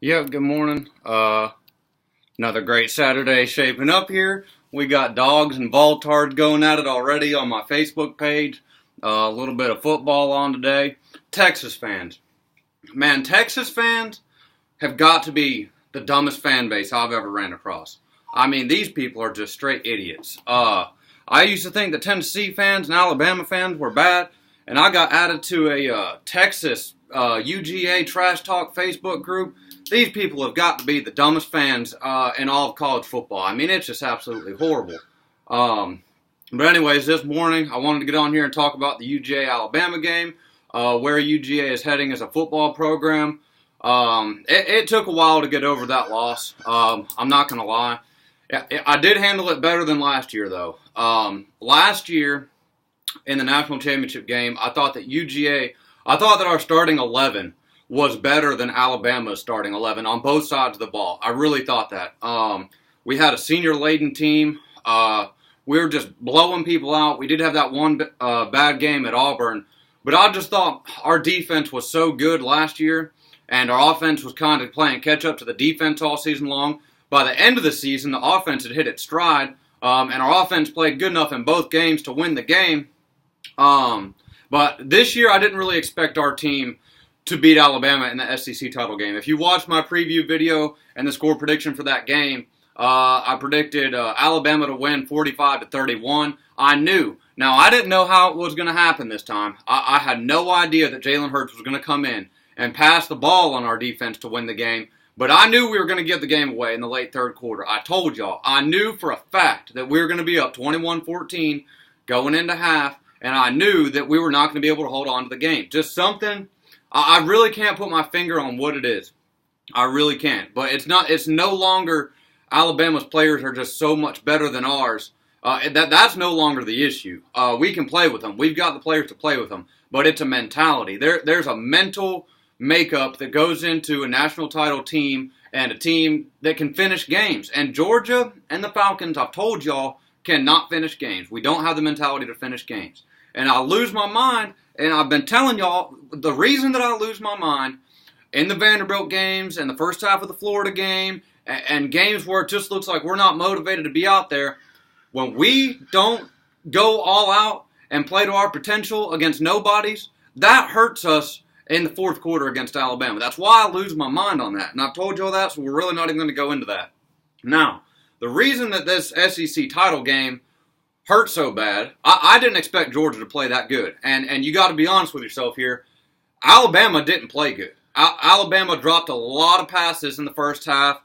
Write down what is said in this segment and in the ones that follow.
Yeah, good morning. Another great Saturday shaping up here. We got dogs and Voltards going at it already on my Facebook page. A little bit of football on today. Texas fans. Man, Texas fans have got to be the dumbest fan base I've ever ran across. I mean, these people are just straight idiots. I used to think that Tennessee fans and Alabama fans were bad, and I got added to a Texas UGA trash talk Facebook group. These people have got to be the dumbest fans in all of college football. I mean, it's just absolutely horrible. But anyways, this morning I wanted to get on here and talk about the UGA Alabama game, where UGA is heading as a football program. It took a while to get over that loss. I'm not going to lie. I did handle it better than last year, though. Last year, in the national championship game, I thought that our starting 11 was better than Alabama's starting 11 on both sides of the ball. I really thought that. We had a senior-laden team. We were just blowing people out. We did have that one bad game at Auburn, but I just thought our defense was so good last year, and our offense was kind of playing catch-up to the defense all season long. By the end of the season, the offense had hit its stride, and our offense played good enough in both games to win the game. But this year, I didn't really expect our team to beat Alabama in the SEC title game. If you watched my preview video and the score prediction for that game, I predicted Alabama to win 45-31. I knew. Now, I didn't know how it was going to happen this time. I had no idea that Jalen Hurts was going to come in and pass the ball on our defense to win the game. But I knew we were going to give the game away in the late third quarter. I told y'all. I knew for a fact that we were going to be up 21-14 going into half, and I knew that we were not going to be able to hold on to the game. Just something. I really can't put my finger on what it is. I really can't. But it's no longer Alabama's players are just so much better than ours. That's no longer the issue. We can play with them. We've got the players to play with them. But it's a mentality. There's a mental makeup that goes into a national title team and a team that can finish games. And Georgia and the Falcons, I've told y'all, cannot finish games. We don't have the mentality to finish games. And I lose my mind, and I've been telling y'all, the reason that I lose my mind in the Vanderbilt games and the first half of the Florida game and games where it just looks like we're not motivated to be out there, when we don't go all out and play to our potential against nobodies, that hurts us in the fourth quarter against Alabama. That's why I lose my mind on that. And I've told y'all that, so we're really not even going to go into that. Now, the reason that this SEC title game hurt so bad, I didn't expect Georgia to play that good. And you got to be honest with yourself here. Alabama didn't play good. Alabama dropped a lot of passes in the first half.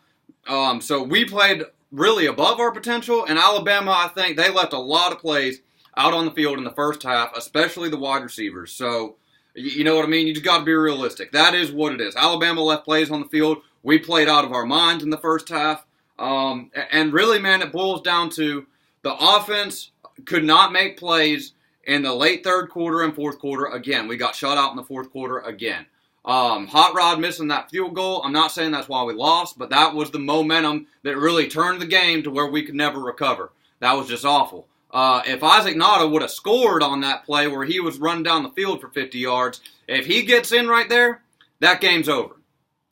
So we played really above our potential. And Alabama, I think, they left a lot of plays out on the field in the first half, especially the wide receivers. So, you know what I mean? You just got to be realistic. That is what it is. Alabama left plays on the field. We played out of our minds in the first half. And really, man, it boils down to the offense could not make plays in the late third quarter and fourth quarter again. We got shut out in the fourth quarter again. Hot Rod missing that field goal, I'm not saying that's why we lost, but that was the momentum that really turned the game to where we could never recover. That was just awful. If Isaac Nada would have scored on that play where he was running down the field for 50 yards, if he gets in right there, that game's over.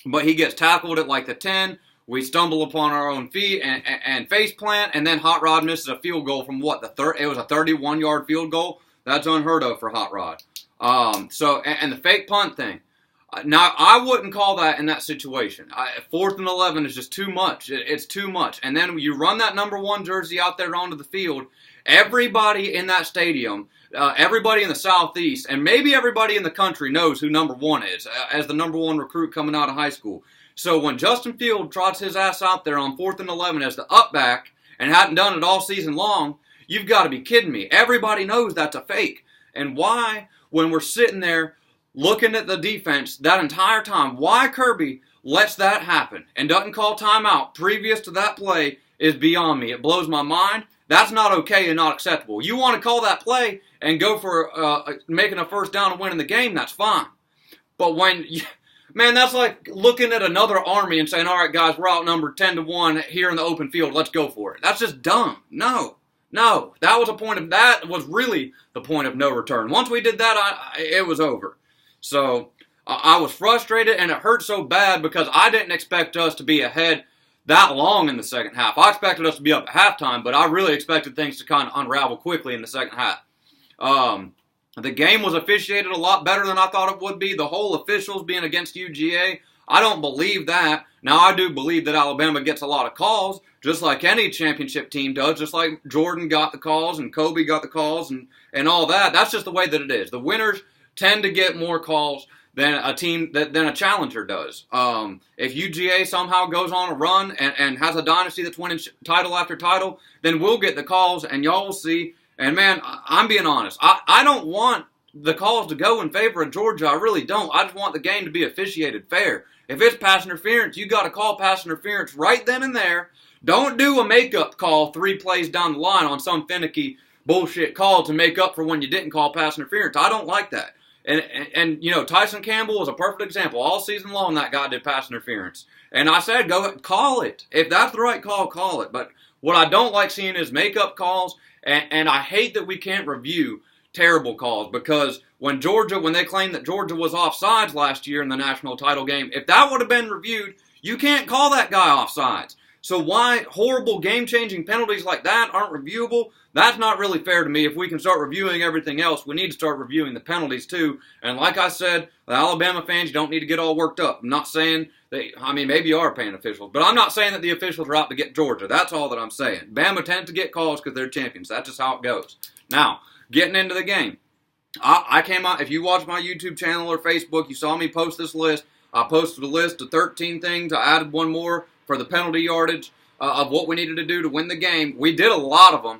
But he gets tackled at like the 10. We stumble upon our own feet and face plant, and then Hot Rod misses a field goal from what? It was a 31-yard field goal. That's unheard of for Hot Rod. And the fake punt thing. Now, I wouldn't call that in that situation. 4th and 11 is just too much. It's too much. And then you run that number 1 jersey out there onto the field. Everybody in that stadium, everybody in the Southeast, and maybe everybody in the country knows who number 1 is as the number 1 recruit coming out of high school. So when Justin Field trots his ass out there on 4th and 11 as the up back and hadn't done it all season long, you've got to be kidding me. Everybody knows that's a fake. And why, when we're sitting there looking at the defense that entire time, why Kirby lets that happen and doesn't call timeout previous to that play is beyond me. It blows my mind. That's not okay and not acceptable. You want to call that play and go for making a first down and winning the game, that's fine. But when... Man, that's like looking at another army and saying, all right, guys, we're outnumbered 10-1 here in the open field. Let's go for it. That's just dumb. No. That was really the point of no return. Once we did that, it was over. So I was frustrated, and it hurt so bad because I didn't expect us to be ahead that long in the second half. I expected us to be up at halftime, but I really expected things to kind of unravel quickly in the second half. The game was officiated a lot better than I thought it would be. The whole officials being against UGA, I don't believe that. Now, I do believe that Alabama gets a lot of calls, just like any championship team does, just like Jordan got the calls and Kobe got the calls and all that. That's just the way that it is. The winners tend to get more calls than a team than a challenger does. If UGA somehow goes on a run and has a dynasty that's winning title after title, then we'll get the calls, and y'all will see. And, man, I'm being honest. I don't want the calls to go in favor of Georgia. I really don't. I just want the game to be officiated fair. If it's pass interference, you got to call pass interference right then and there. Don't do a makeup call 3 plays down the line on some finicky bullshit call to make up for when you didn't call pass interference. I don't like that. And you know, Tyson Campbell is a perfect example. All season long, that guy did pass interference. And I said, go ahead, call it. If that's the right call, call it. But what I don't like seeing is makeup calls, and I hate that we can't review terrible calls, because when they claimed that Georgia was offsides last year in the national title game, if that would have been reviewed, you can't call that guy offsides. So why horrible game-changing penalties like that aren't reviewable? That's not really fair to me. If we can start reviewing everything else, we need to start reviewing the penalties too. And like I said, the Alabama fans don't need to get all worked up. I'm not saying maybe you are paying officials, but I'm not saying that the officials are out to get Georgia. That's all that I'm saying. Bama tends to get calls because they're champions. That's just how it goes. Now, getting into the game. I came out, if you watch my YouTube channel or Facebook, you saw me post this list. I posted a list of 13 things. I added one more for the penalty yardage of what we needed to do to win the game. We did a lot of them,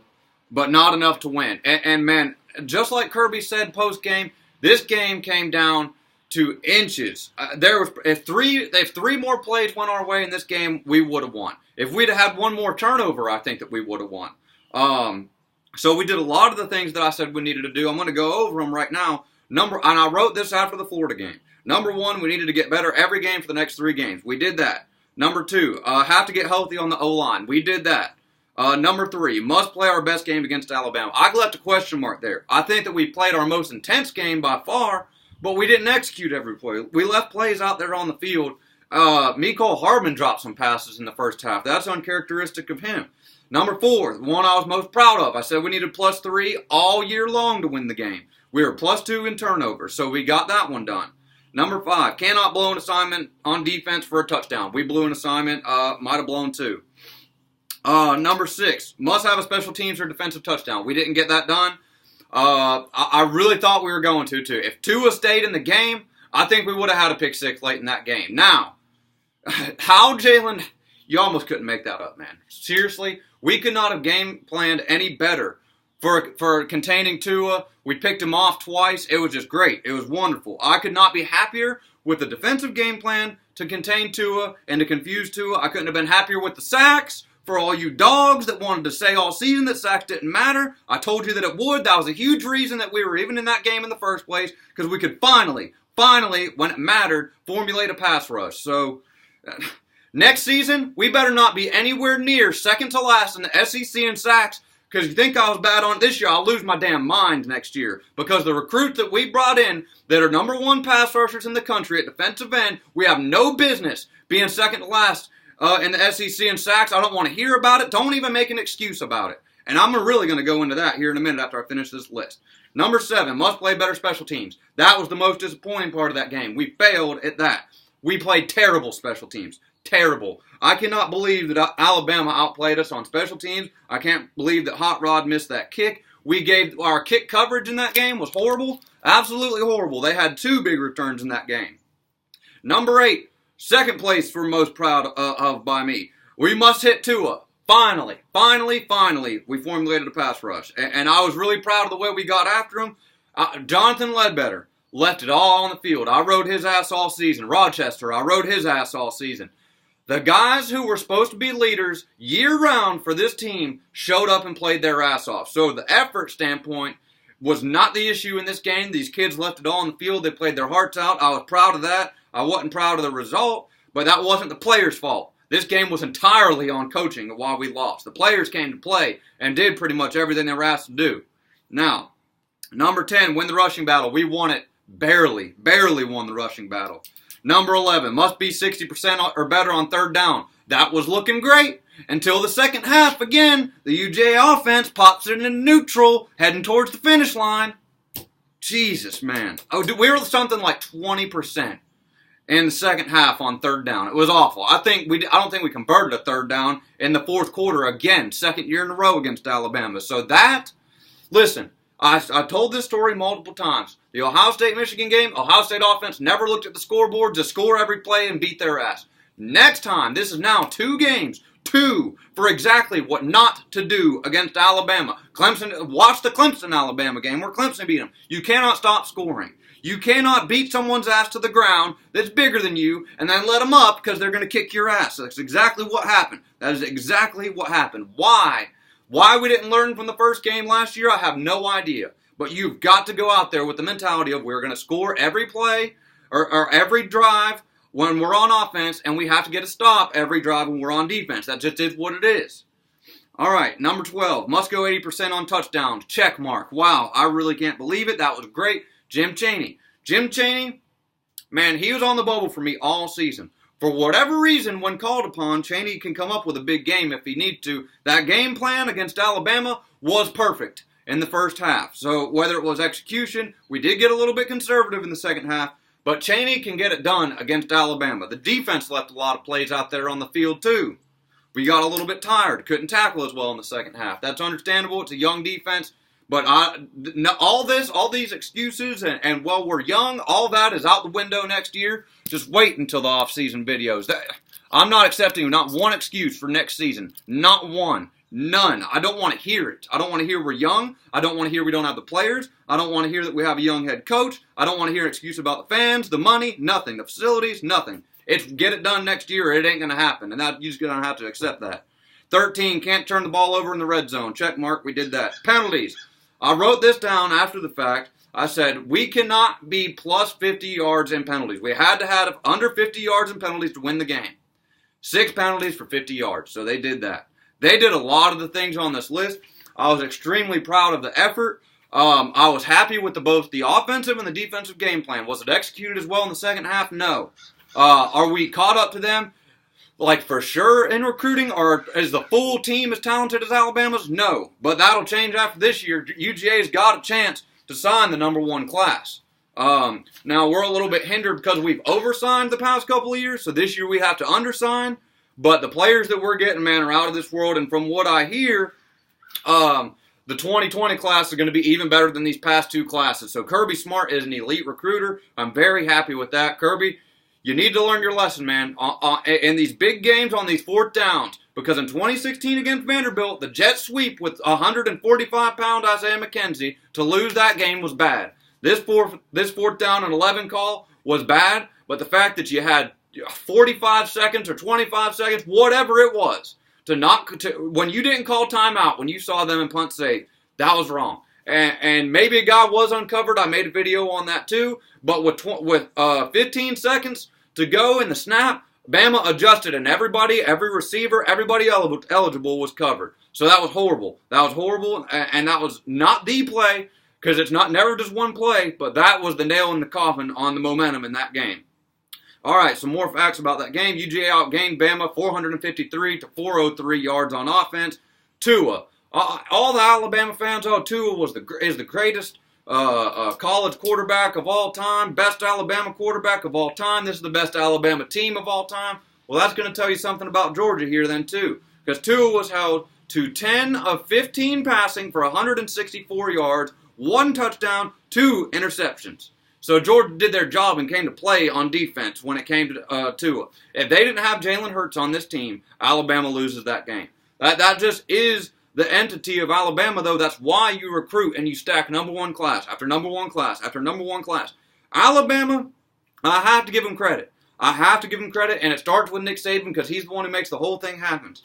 but not enough to win. And man, just like Kirby said post-game, this game came down to inches. If three more plays went our way in this game, we would have won. If we'd have had one more turnover, I think that we would have won. So we did a lot of the things that I said we needed to do. I'm going to go over them right now. And I wrote this after the Florida game. Number 1, we needed to get better every game for the next 3 games. We did that. Number 2, have to get healthy on the O-line. We did that. Number 3, must play our best game against Alabama. I left a question mark there. I think that we played our most intense game by far, but we didn't execute every play. We left plays out there on the field. Mecole Hardman dropped some passes in the first half. That's uncharacteristic of him. Number 4, the one I was most proud of. I said we needed +3 all year long to win the game. We were +2 in turnovers, so we got that one done. Number 5, cannot blow an assignment on defense for a touchdown. We blew an assignment, might have blown 2. Number 6, must have a special teams or defensive touchdown. We didn't get that done. I really thought we were going to, too. If Tua stayed in the game, I think we would have had a pick 6 late in that game. Now, how Jalen, you almost couldn't make that up, man. Seriously, we could not have game planned any better for containing Tua. We picked him off twice. It was just great. It was wonderful. I could not be happier with the defensive game plan to contain Tua and to confuse Tua. I couldn't have been happier with the sacks. For all you dogs that wanted to say all season that sacks didn't matter, I told you that it would. That was a huge reason that we were even in that game in the first place, because we could finally, when it mattered, formulate a pass rush. So, next season, we better not be anywhere near second to last in the SEC in sacks, because you think I was bad on it this year, I'll lose my damn mind next year. Because the recruits that we brought in that are number 1 pass rushers in the country at defensive end, we have no business being second to last in the SEC in sacks. I don't want to hear about it. Don't even make an excuse about it. And I'm really going to go into that here in a minute after I finish this list. Number 7, must play better special teams. That was the most disappointing part of that game. We failed at that. We played terrible special teams. Terrible. I cannot believe that Alabama outplayed us on special teams. I can't believe that Hot Rod missed that kick. Our kick coverage in that game was horrible. Absolutely horrible. They had 2 big returns in that game. Number 8, second place for most proud of by me. We must hit Tua. Finally, we formulated a pass rush. And I was really proud of the way we got after him. Jonathan Ledbetter left it all on the field. I rode his ass all season. Rochester, I rode his ass all season. The guys who were supposed to be leaders year-round for this team showed up and played their ass off. So the effort standpoint was not the issue in this game. These kids left it all on the field. They played their hearts out. I was proud of that. I wasn't proud of the result, but that wasn't the players' fault. This game was entirely on coaching of why we lost. The players came to play and did pretty much everything they were asked to do. Now, number 10, win the rushing battle. We won it Barely won the rushing battle. Number 11, must be 60% or better on third down. That was looking great until the second half. Again, the UGA offense pops it in neutral, heading towards the finish line. Jesus, man. Oh, we were something like 20% in the second half on third down. It was awful. I don't think we converted a third down in the fourth quarter again, second year in a row against Alabama. So listen, I told this story multiple times. The Ohio State-Michigan game, Ohio State offense never looked at the scoreboard, just score every play and beat their ass. Next time, this is now 2 games, 2 for exactly what not to do against Alabama. Watch the Clemson-Alabama game where Clemson beat them. You cannot stop scoring. You cannot beat someone's ass to the ground that's bigger than you and then let them up because they're going to kick your ass. That's exactly what happened. That is exactly what happened. Why? Why we didn't learn from the first game last year, I have no idea. But you've got to go out there with the mentality of we're going to score every play or every drive when we're on offense, and we have to get a stop every drive when we're on defense. That just is what it is. All right, number 12, must go 80% on touchdowns. Check mark. Wow, I really can't believe it. That was great. Jim Chaney. Jim Chaney, man, he was on the bubble for me all season. For whatever reason, when called upon, Chaney can come up with a big game if he needs to. That game plan against Alabama was perfect in the first half. So whether it was execution, we did get a little bit conservative in the second half, but Chaney can get it done against Alabama. The defense left a lot of plays out there on the field too. We got a little bit tired, couldn't tackle as well in the second half. That's understandable. It's a young defense. But all these excuses, and well, we're young, all that is out the window next year. Just wait until the off-season videos. I'm not accepting not one excuse for next season. Not one. None. I don't want to hear it. I don't want to hear we're young. I don't want to hear we don't have the players. I don't want to hear that we have a young head coach. I don't want to hear an excuse about the fans, the money, nothing. The facilities, nothing. It's get it done next year or it ain't going to happen. And you're just going to have to accept that. 13, can't turn the ball over in the red zone. Check mark, we did that. Penalties. I wrote this down after the fact. I said, we cannot be plus 50 yards in penalties. We had to have under 50 yards in penalties to win the game. 6 penalties for 50 yards. So they did that. They did a lot of the things on this list. I was extremely proud of the effort. I was happy with both the offensive and the defensive game plan. Was it executed as well in the second half? No. Are we caught up to them? Like for sure in recruiting, or is the full team as talented as Alabama's? No. But that'll change after this year. UGA's got a chance to sign the number 1 class. Now we're a little bit hindered because we've oversigned the past couple of years, so this year we have to undersign. But the players that we're getting, man, are out of this world. And from what I hear, the 2020 class is going to be even better than these past 2 classes. So Kirby Smart is an elite recruiter. I'm very happy with that. Kirby, you need to learn your lesson, man, in these big games on these 4th downs. Because in 2016 against Vanderbilt, the jet sweep with 145-pound Isaiah McKenzie to lose that game was bad. This fourth down and 11 call was bad, but the fact that you had 45 seconds or 25 seconds, whatever it was, when you didn't call timeout, when you saw them in punt save, that was wrong. And maybe a guy was uncovered. I made a video on that too. But with 15 seconds to go in the snap, Bama adjusted, and every receiver, everybody eligible was covered. So that was horrible. And that was not the play, because it's never just one play, but that was the nail in the coffin on the momentum in that game. All right, some more facts about that game. UGA outgained Bama 453 to 403 yards on offense. Tua. All the Alabama fans, Tua is the greatest college quarterback of all time, best Alabama quarterback of all time. This is the best Alabama team of all time. Well, that's going to tell you something about Georgia here then too, because Tua was held to 10 of 15 passing for 164 yards, 1 touchdown, 2 interceptions. So Georgia did their job and came to play on defense when it came to Tua. If they didn't have Jalen Hurts on this team, Alabama loses that game. That just is the entity of Alabama, though. That's why you recruit and you stack number 1 class after number 1 class after number 1 class. Alabama, I have to give them credit. And it starts with Nick Saban because he's the one who makes the whole thing happen.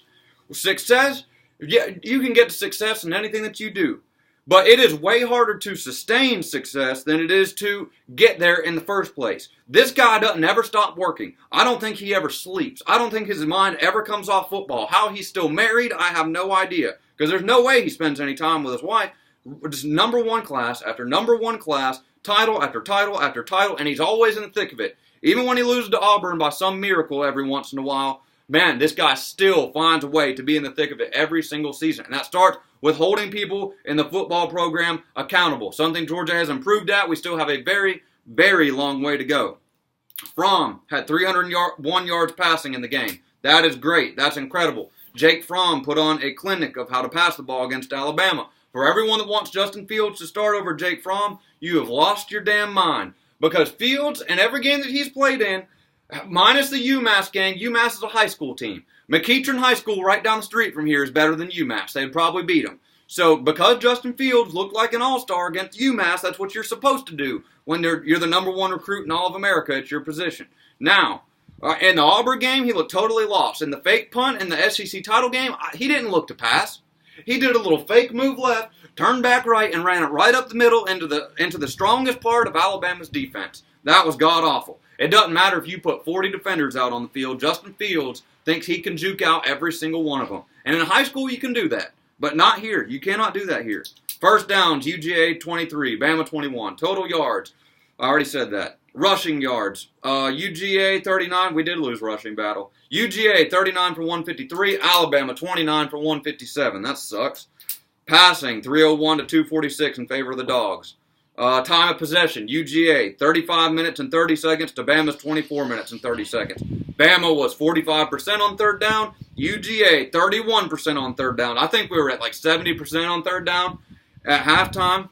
Success, yeah, you can get to success in anything that you do. But it is way harder to sustain success than it is to get there in the first place. This guy doesn't ever stop working. I don't think he ever sleeps. I don't think his mind ever comes off football. How he's still married, I have no idea. Because there's no way he spends any time with his wife. Just number 1 class after number 1 class, title after title after title, and he's always in the thick of it. Even when he loses to Auburn by some miracle every once in a while, man, this guy still finds a way to be in the thick of it every single season. And that starts with holding people in the football program accountable. Something Georgia has improved at. We still have a very, very long way to go. Fromm had 301 yards passing in the game. That is great. That's incredible. Jake Fromm put on a clinic of how to pass the ball against Alabama. For everyone that wants Justin Fields to start over Jake Fromm, you have lost your damn mind. Because Fields, in every game that he's played in, minus the UMass game, UMass is a high school team. McEachern High School right down the street from here is better than UMass. They'd probably beat them. So because Justin Fields looked like an all-star against UMass, that's what you're supposed to do when you're the number one recruit in all of America at your position. Now, in the Auburn game, he looked totally lost. In the fake punt in the SEC title game, he didn't look to pass. He did a little fake move left, turned back right, and ran it right up the middle into the strongest part of Alabama's defense. That was god-awful. It doesn't matter if you put 40 defenders out on the field. Justin Fields thinks he can juke out every single one of them. And in high school, you can do that. But not here. You cannot do that here. First downs, UGA 23, Bama 21. Total yards, I already said that. Rushing yards, UGA 39. We did lose rushing battle. UGA 39 for 153. Alabama 29 for 157. That sucks. Passing 301 to 246 in favor of the Dogs. Time of possession, UGA 35 minutes and 30 seconds to Bama's 24 minutes and 30 seconds. Bama was 45% on third down. UGA 31% on third down. I think we were at like 70% on third down at halftime.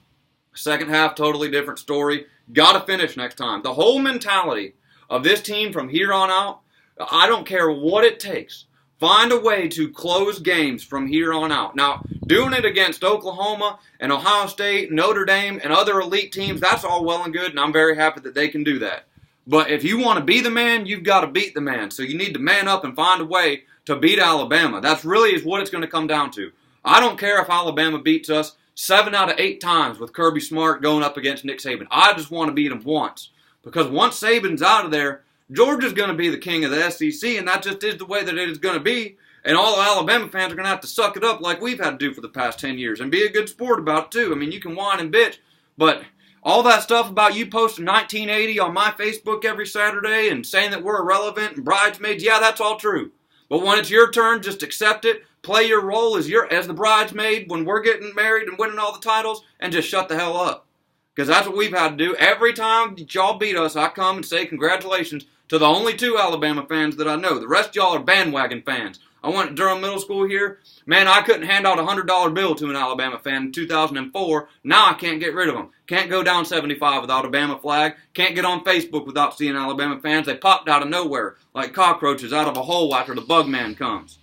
Second half, totally different story. Got to finish next time. The whole mentality of this team from here on out, I don't care what it takes. Find a way to close games from here on out. Now, doing it against Oklahoma and Ohio State, Notre Dame, and other elite teams, that's all well and good, and I'm very happy that they can do that. But if you want to be the man, you've got to beat the man. So you need to man up and find a way to beat Alabama. That's really is what it's going to come down to. I don't care if Alabama beats us 7 out of 8 times with Kirby Smart going up against Nick Saban. I just want to beat him once. Because once Saban's out of there, Georgia's going to be the king of the SEC, and that just is the way that it is going to be. And all Alabama fans are going to have to suck it up like we've had to do for the past 10 years and be a good sport about it, too. I mean, you can whine and bitch, but all that stuff about you posting 1980 on my Facebook every Saturday and saying that we're irrelevant and bridesmaids, yeah, that's all true. But when it's your turn, just accept it, play your role as the bridesmaid when we're getting married and winning all the titles, and just shut the hell up. Because that's what we've had to do. Every time y'all beat us, I come and say congratulations to the only 2 Alabama fans that I know. The rest of y'all are bandwagon fans. I went to Durham Middle School here. Man, I couldn't hand out a $100 bill to an Alabama fan in 2004. Now I can't get rid of them. Can't go down 75 without a Bama flag. Can't get on Facebook without seeing Alabama fans. They popped out of nowhere like cockroaches out of a hole after the bug man comes.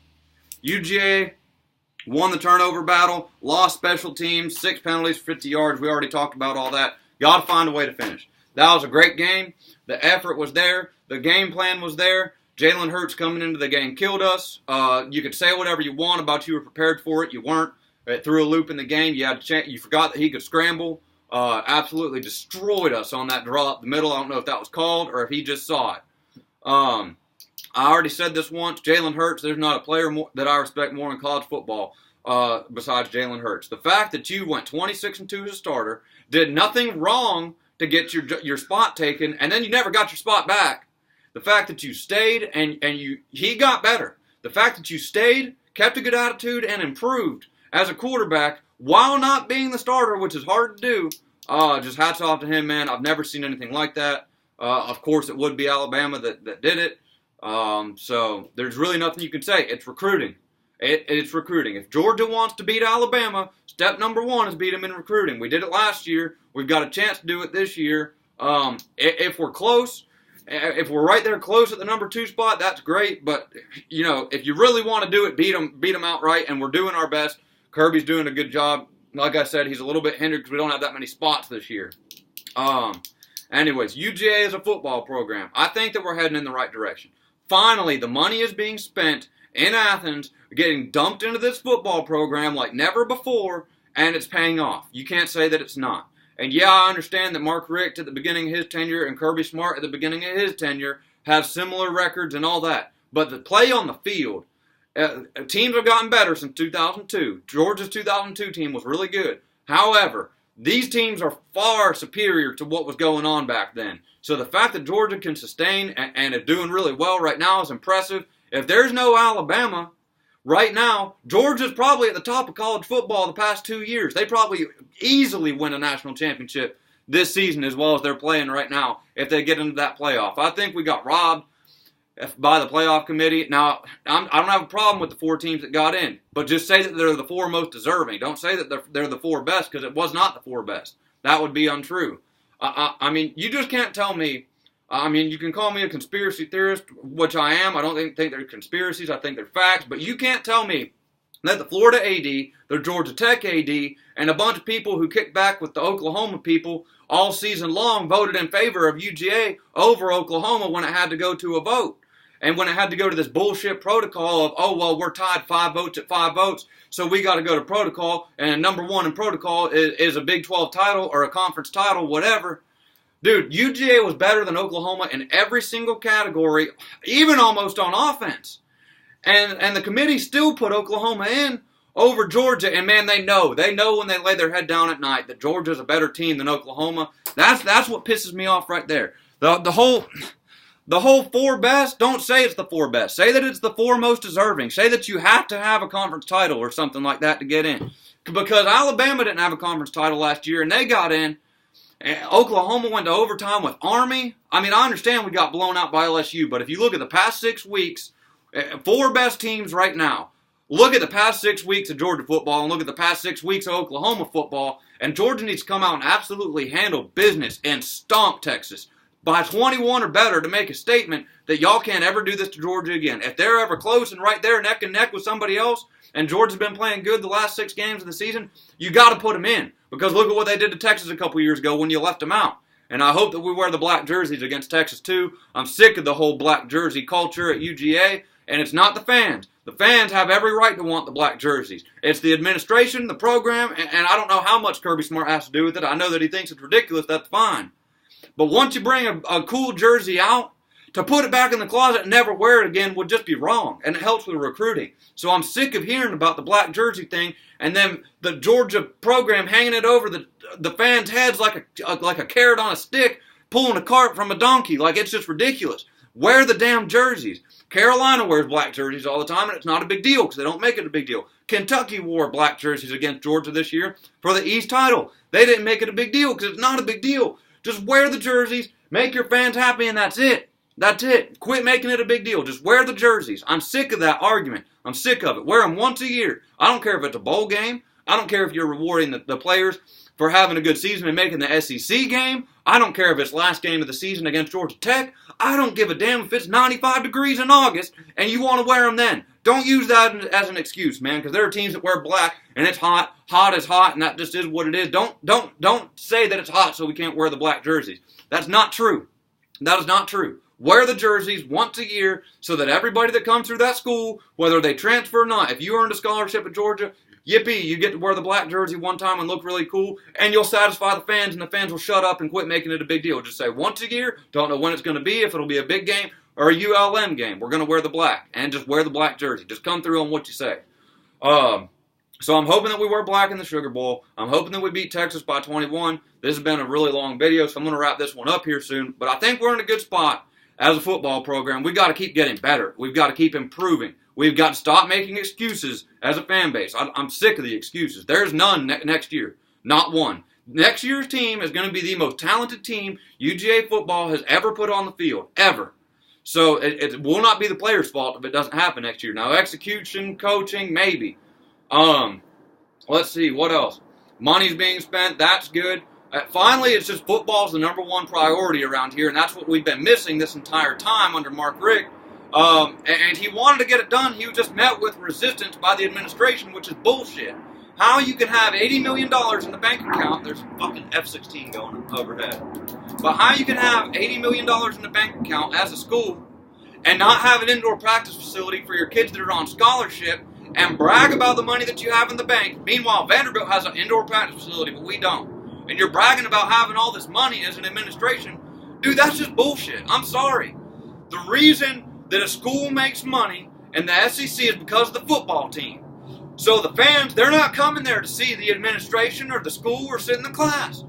UGA won the turnover battle, lost special teams, 6 penalties, 50 yards. We already talked about all that. Got to find a way to finish. That was a great game. The effort was there. The game plan was there. Jalen Hurts coming into the game killed us. You could say whatever you want about you were prepared for it. You weren't. It threw a loop in the game. You forgot that he could scramble. Absolutely destroyed us on that draw up the middle. I don't know if that was called or if he just saw it. I already said this once. Jalen Hurts, there's not a player that I respect more in college football besides Jalen Hurts. The fact that you went 26-2 as a starter, did nothing wrong to get your spot taken, and then you never got your spot back. The fact that you stayed and he got better. The fact that you stayed, kept a good attitude, and improved as a quarterback while not being the starter, which is hard to do. Just hats off to him, man. I've never seen anything like that. Of course, it would be Alabama that did it. So there's really nothing you can say. It's recruiting. It's recruiting. If Georgia wants to beat Alabama, step number 1 is beat them in recruiting. We did it last year. We've got a chance to do it this year. If we're close, if we're right there close at the number 2 spot, that's great. But, you know, if you really want to do it, beat them outright, and we're doing our best. Kirby's doing a good job. Like I said, he's a little bit hindered because we don't have that many spots this year. Anyways, UGA is a football program. I think that we're heading in the right direction. Finally, the money is being spent in Athens, getting dumped into this football program like never before, and it's paying off. You can't say that it's not. And yeah, I understand that Mark Richt at the beginning of his tenure and Kirby Smart at the beginning of his tenure have similar records and all that. But the play on the field, teams have gotten better since 2002. Georgia's 2002 team was really good. However, These teams are far superior to what was going on back then. So the fact that Georgia can sustain and is doing really well right now is impressive. If there's no Alabama, right now, Georgia's probably at the top of college football the past 2 years. They probably easily win a national championship this season as well as they're playing right now if they get into that playoff. I think we got robbed by the playoff committee. Now, I don't have a problem with the 4 teams that got in, but just say that they're the 4 most deserving. Don't say that they're the 4 best, because it was not the 4 best. That would be untrue. I mean, you just can't tell me. I mean, you can call me a conspiracy theorist, which I am. I don't think they're conspiracies. I think they're facts. But you can't tell me that the Florida AD, the Georgia Tech AD, and a bunch of people who kicked back with the Oklahoma people all season long voted in favor of UGA over Oklahoma when it had to go to a vote. And when it had to go to this bullshit protocol of, oh, well, we're tied 5 votes at 5 votes, so we got to go to protocol, and number 1 in protocol is a Big 12 title or a conference title, whatever. Dude, UGA was better than Oklahoma in every single category, even almost on offense. And the committee still put Oklahoma in over Georgia, and man, they know when they lay their head down at night that Georgia's a better team than Oklahoma. That's what pisses me off right there. The whole 4 best, don't say it's the 4 best. Say that it's the 4 most deserving. Say that you have to have a conference title or something like that to get in. Because Alabama didn't have a conference title last year, and they got in. And Oklahoma went to overtime with Army. I mean, I understand we got blown out by LSU, but if you look at the past 6 weeks, 4 best teams right now, look at the past 6 weeks of Georgia football and look at the past 6 weeks of Oklahoma football, and Georgia needs to come out and absolutely handle business and stomp Texas by 21 or better to make a statement that y'all can't ever do this to Georgia again. If they're ever close and right there neck and neck with somebody else, and Georgia's been playing good the last 6 games of the season, you got to put them in. Because look at what they did to Texas a couple years ago when you left them out. And I hope that we wear the black jerseys against Texas too. I'm sick of the whole black jersey culture at UGA, and it's not the fans. The fans have every right to want the black jerseys. It's the administration, the program, and I don't know how much Kirby Smart has to do with it. I know that he thinks it's ridiculous. That's fine. But once you bring a cool jersey out, to put it back in the closet and never wear it again would just be wrong, and it helps with recruiting. So I'm sick of hearing about the black jersey thing, and then the Georgia program hanging it over the fans' heads like a carrot on a stick, pulling a cart from a donkey. Like, it's just ridiculous. Wear the damn jerseys. Carolina wears black jerseys all the time, and it's not a big deal because they don't make it a big deal. Kentucky wore black jerseys against Georgia this year for the East title. They didn't make it a big deal because it's not a big deal. Just wear the jerseys, make your fans happy, and that's it. That's it. Quit making it a big deal. Just wear the jerseys. I'm sick of that argument. I'm sick of it. Wear them once a year. I don't care if it's a bowl game. I don't care if you're rewarding the players for having a good season and making the SEC game. I don't care if it's last game of the season against Georgia Tech. I don't give a damn if it's 95 degrees in August and you want to wear them then. Don't use that as an excuse, man, because there are teams that wear black and it's hot. Hot is hot, and that just is what it is. Don't say that it's hot so we can't wear the black jerseys. That's not true. That is not true. Wear the jerseys once a year so that everybody that comes through that school, whether they transfer or not, if you earned a scholarship at Georgia, yippee, you get to wear the black jersey one time and look really cool, and you'll satisfy the fans, and the fans will shut up and quit making it a big deal. Just say once a year, don't know when it's going to be, if it'll be a big game or a ULM game. We're going to wear the black, and just wear the black jersey. Just come through on what you say. So I'm hoping that we wear black in the Sugar Bowl. I'm hoping that we beat Texas by 21. This has been a really long video, so I'm going to wrap this one up here soon. But I think we're in a good spot as a football program. We've got to keep getting better. We've got to keep improving. We've got to stop making excuses as a fan base. I'm sick of the excuses. There's none next year. Not one. Next year's team is going to be the most talented team UGA football has ever put on the field. Ever. So it will not be the players' fault if it doesn't happen next year. Now, execution, coaching, maybe. Let's see, what else? Money's being spent, that's good. Finally, it's just football's the number one priority around here, and that's what we've been missing this entire time under Mark Richt. And he wanted to get it done. He was just met with resistance by the administration, which is bullshit. How you can have $80 million in the bank account, there's a fucking F-16 going overhead, but how you can have $80 million in the bank account as a school and not have an indoor practice facility for your kids that are on scholarship and brag about the money that you have in the bank. Meanwhile, Vanderbilt has an indoor practice facility, but we don't. And you're bragging about having all this money as an administration. Dude, that's just bullshit. I'm sorry. The reason that a school makes money in the SEC is because of the football team. So the fans, they're not coming there to see the administration or the school or sit in the class.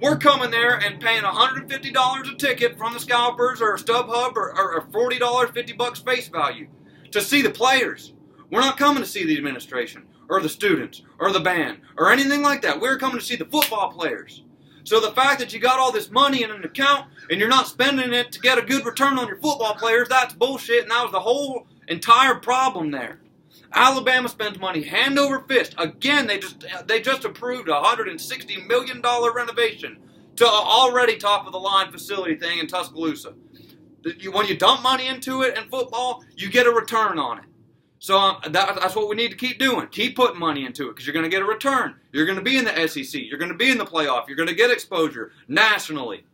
We're coming there and paying $150 a ticket from the scalpers or StubHub or $40, $50 face value to see the players. We're not coming to see the administration or the students or the band or anything like that. We're coming to see the football players. So the fact that you got all this money in an account and you're not spending it to get a good return on your football players, that's bullshit, and that was the whole entire problem there. Alabama spends money hand over fist. Again, they just approved a $160 million renovation to an already top-of-the-line facility thing in Tuscaloosa. When you dump money into it in football, you get a return on it. So that's what we need to keep doing. Keep putting money into it because you're going to get a return. You're going to be in the SEC. You're going to be in the playoff. You're going to get exposure nationally.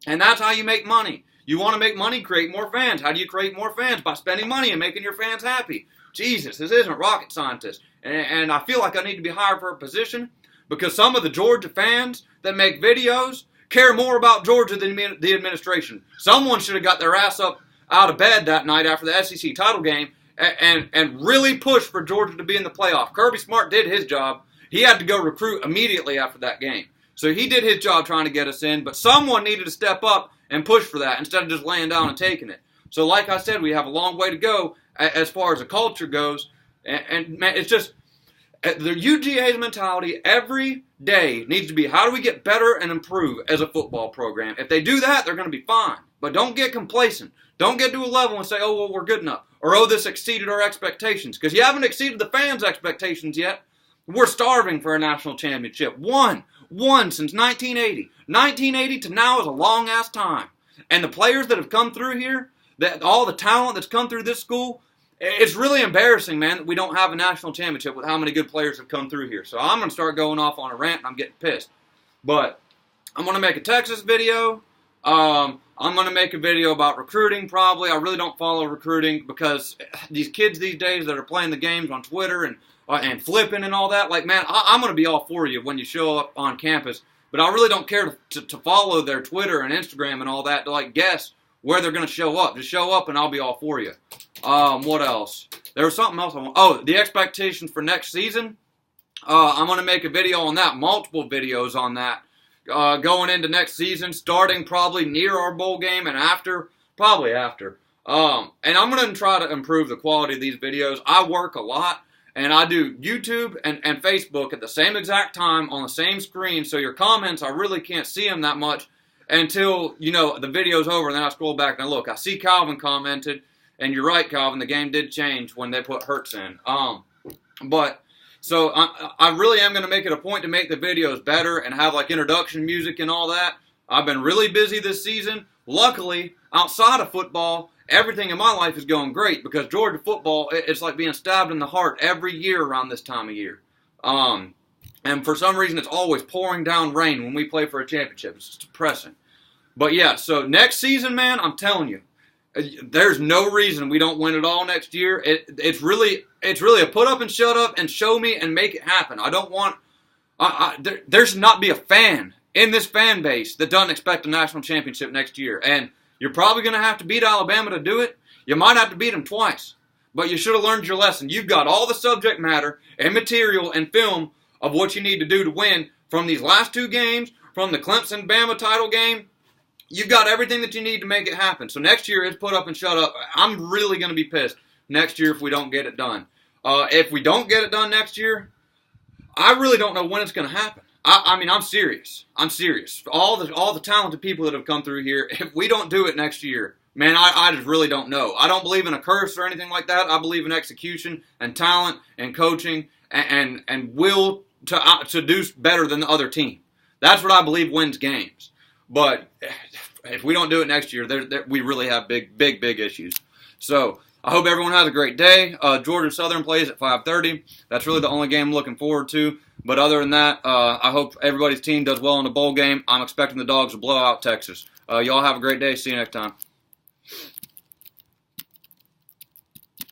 And that's how you make money. You want to make money, create more fans. How do you create more fans? By spending money and making your fans happy. Jesus, this isn't rocket scientist. And I feel like I need to be hired for a position because some of the Georgia fans that make videos care more about Georgia than the administration. Someone should have got their ass up out of bed that night after the SEC title game and really push for Georgia to be in the playoff. Kirby Smart did his job. He had to go recruit immediately after that game. So he did his job trying to get us in, but someone needed to step up and push for that instead of just laying down and taking it. So like I said, we have a long way to go as far as the culture goes. And man, it's just the UGA's mentality every day needs to be, how do we get better and improve as a football program? If they do that, they're going to be fine. But don't get complacent. Don't get to a level and say, oh, well, we're good enough. Or, oh, this exceeded our expectations. Because you haven't exceeded the fans' expectations yet. We're starving for a national championship. One since 1980. 1980 to now is a long-ass time. And the players that have come through here, all the talent that's come through this school, it's really embarrassing, man, that we don't have a national championship with how many good players have come through here. So I'm going to start going off on a rant, and I'm getting pissed. But I'm going to make a Texas video. I'm going to make a video about recruiting probably. I really don't follow recruiting because these kids these days that are playing the games on Twitter and flipping and all that, like, man, I'm going to be all for you when you show up on campus. But I really don't care to follow their Twitter and Instagram and all that to, like, guess where they're going to show up. Just show up and I'll be all for you. What else? There was something else I want. Oh, the expectations for next season. I'm going to make a video on that, multiple videos on that. Going into next season, starting probably near our bowl game and after, probably after. And I'm going to try to improve the quality of these videos. I work a lot, and I do YouTube and Facebook at the same exact time on the same screen, so your comments, I really can't see them that much until, the video's over, and then I scroll back and I look. I see Calvin commented, and you're right, Calvin, the game did change when they put Hurts in. So I really am going to make it a point to make the videos better and have like introduction music and all that. I've been really busy this season. Luckily, outside of football, everything in my life is going great because Georgia football, it's like being stabbed in the heart every year around this time of year. And for some reason, it's always pouring down rain when we play for a championship. It's depressing. But yeah, so next season, man, I'm telling you, there's no reason we don't win it all next year. It's really a put up and shut up and show me and make it happen. I don't want there should not be a fan in this fan base that doesn't expect a national championship next year. And you're probably going to have to beat Alabama to do it. You might have to beat them twice, but you should have learned your lesson. You've got all the subject matter and material and film of what you need to do to win from these last two games, from the Clemson-Bama title game. You've got everything that you need to make it happen. So next year, it's put up and shut up. I'm really going to be pissed next year if we don't get it done. If we don't get it done next year, I really don't know when it's going to happen. I mean, I'm serious. I'm serious. All the talented people that have come through here, if we don't do it next year, man, I just really don't know. I don't believe in a curse or anything like that. I believe in execution and talent and coaching and will to do better than the other team. That's what I believe wins games. But if we don't do it next year, we really have big issues. So I hope everyone has a great day. Georgia Southern plays at 5:30. That's really the only game I'm looking forward to. But other than that, I hope everybody's team does well in the bowl game. I'm expecting the Dogs to blow out Texas. Y'all have a great day. See you next time.